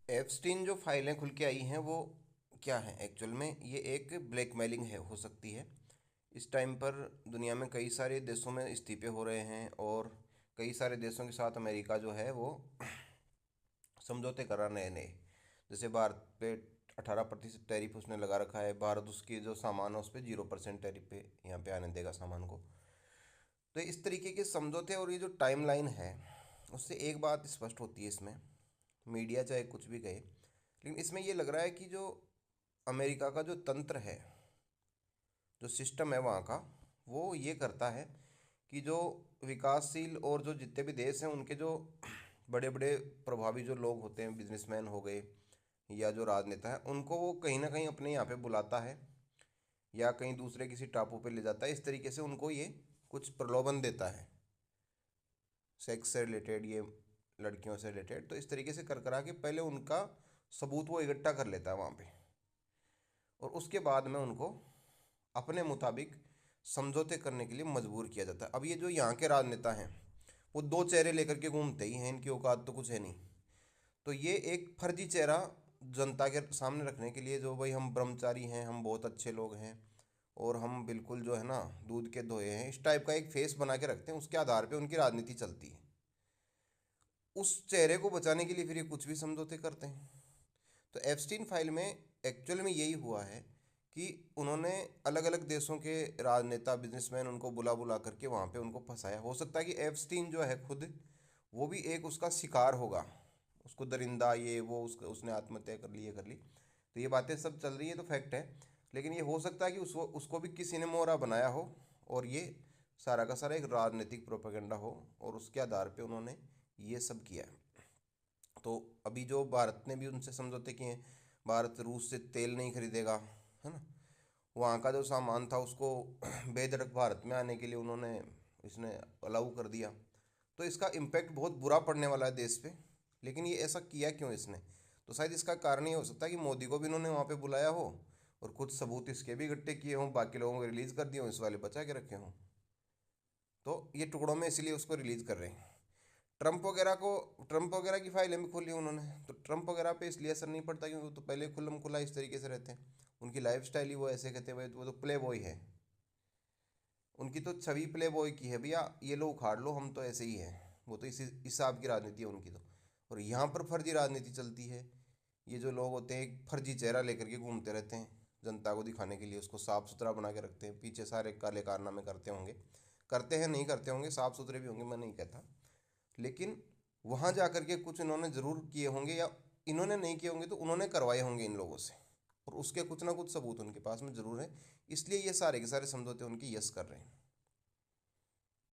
Epstein जो फाइलें खुल के आई हैं वो क्या है एक्चुअल में, ये एक ब्लैकमेलिंग है, हो सकती है। इस टाइम पर दुनिया में कई सारे देशों में इस्तीफे हो रहे हैं और कई सारे देशों के साथ अमेरिका जो है वो समझौते कर रहा नए नए। जैसे भारत पे 18% टैरिफ उसने लगा रखा है, भारत उसकी जो सामान है उस पर 0% टैरिफ पे यहाँ पे आने देगा सामान को। तो इस तरीके के समझौते और ये जो टाइम लाइन है उससे एक बात स्पष्ट होती है इसमें, मीडिया चाहे कुछ भी कहे, लेकिन इसमें ये लग रहा है कि जो अमेरिका का जो तंत्र है, जो सिस्टम है वहाँ का, वो ये करता है कि जो विकासशील और जो जितने भी देश हैं उनके जो बड़े बड़े प्रभावी जो लोग होते हैं, बिजनेसमैन हो गए या जो राजनेता है, उनको वो कहीं ना कहीं अपने यहाँ पे बुलाता है या कहीं दूसरे किसी टापू पे ले जाता है। इस तरीके से उनको ये कुछ प्रलोभन देता है, सेक्स से रिलेटेड, ये लड़कियों से रिलेटेड। तो इस तरीके से कर करा के पहले उनका सबूत वो इकट्ठा कर लेता है वहाँ पे, और उसके बाद में उनको अपने मुताबिक समझौते करने के लिए मजबूर किया जाता है। अब ये जो यहाँ के राजनेता हैं वो दो चेहरे लेकर के घूमते ही हैं, इनकी औकात तो कुछ है नहीं। तो ये एक फर्जी चेहरा जनता के सामने रखने के लिए, जो भाई हम ब्रह्मचारी हैं, हम बहुत अच्छे लोग हैं और हम बिल्कुल जो है ना दूध के धोए हैं, इस टाइप का एक फेस बना के रखते हैं। उसके आधार पे उनकी राजनीति चलती है। उस चेहरे को बचाने के लिए फिर ये कुछ भी समझौते करते हैं। तो एप्स्टीन फाइल में एक्चुअल में यही हुआ है कि उन्होंने अलग अलग देशों के राजनेता, बिजनेसमैन, उनको बुला बुला करके वहाँ पे उनको फंसाया। हो सकता है कि एप्स्टीन जो है खुद वो भी एक उसका शिकार होगा, उसको दरिंदा ये वो उसने आत्महत्या कर ली, ये कर ली। तो ये बातें सब चल रही है तो फैक्ट है, लेकिन ये हो सकता है कि उसको उसको भी किसी ने मोहरा बनाया हो और ये सारा का सारा एक राजनीतिक प्रोपेगेंडा हो और उसके आधार पे उन्होंने ये सब किया है। तो अभी जो भारत ने भी उनसे समझौते किए हैं, भारत रूस से तेल नहीं खरीदेगा, है ना, वहाँ का जो सामान था उसको बेधड़क भारत में आने के लिए उन्होंने इसने अलाउ कर दिया। तो इसका इम्पैक्ट बहुत बुरा पड़ने वाला है देश पे। लेकिन ये ऐसा किया क्यों इसने? तो शायद इसका कारण ये हो सकता है कि मोदी को भी इन्होंने वहाँ पे बुलाया हो और कुछ सबूत इसके भी इकट्ठे किए हों, बाकी लोगों को रिलीज़ कर दिए हों, इस वाले बचा के रखे हों। तो ये टुकड़ों में इसीलिए उसको रिलीज़ कर रहे हैं। ट्रम्प वगैरह को, ट्रम्प वगैरह की फाइलें भी खोली उन्होंने, तो ट्रम्प वगैरह पे इसलिए असर नहीं पड़ता क्योंकि वो तो पहले खुल्लम खुला इस तरीके से रहते हैं। उनकी लाइफ स्टाइल ही वो ऐसे कहते हैं, वो तो प्ले बॉय है, उनकी तो छवि प्ले बॉय की है भैया, ये लो उखाड़ लो, हम तो ऐसे ही हैं। वो तो इसी हिसाब की राजनीति है उनकी तो। और यहाँ पर फर्जी राजनीति चलती है। ये जो लोग होते हैं एक फर्जी चेहरा लेकर के घूमते रहते हैं, जनता को दिखाने के लिए उसको साफ सुथरा बना के रखते हैं, पीछे सारे काले कारनामे करते होंगे, करते हैं नहीं करते होंगे, साफ सुथरे भी होंगे, मैं नहीं कहता, लेकिन वहाँ जा कर के कुछ इन्होंने ज़रूर किए होंगे, या इन्होंने नहीं किए होंगे तो उन्होंने करवाए होंगे इन लोगों से, और उसके कुछ ना कुछ सबूत उनके पास में ज़रूर है। इसलिए ये सारे के सारे समझौते उनकी यस कर रहे हैं।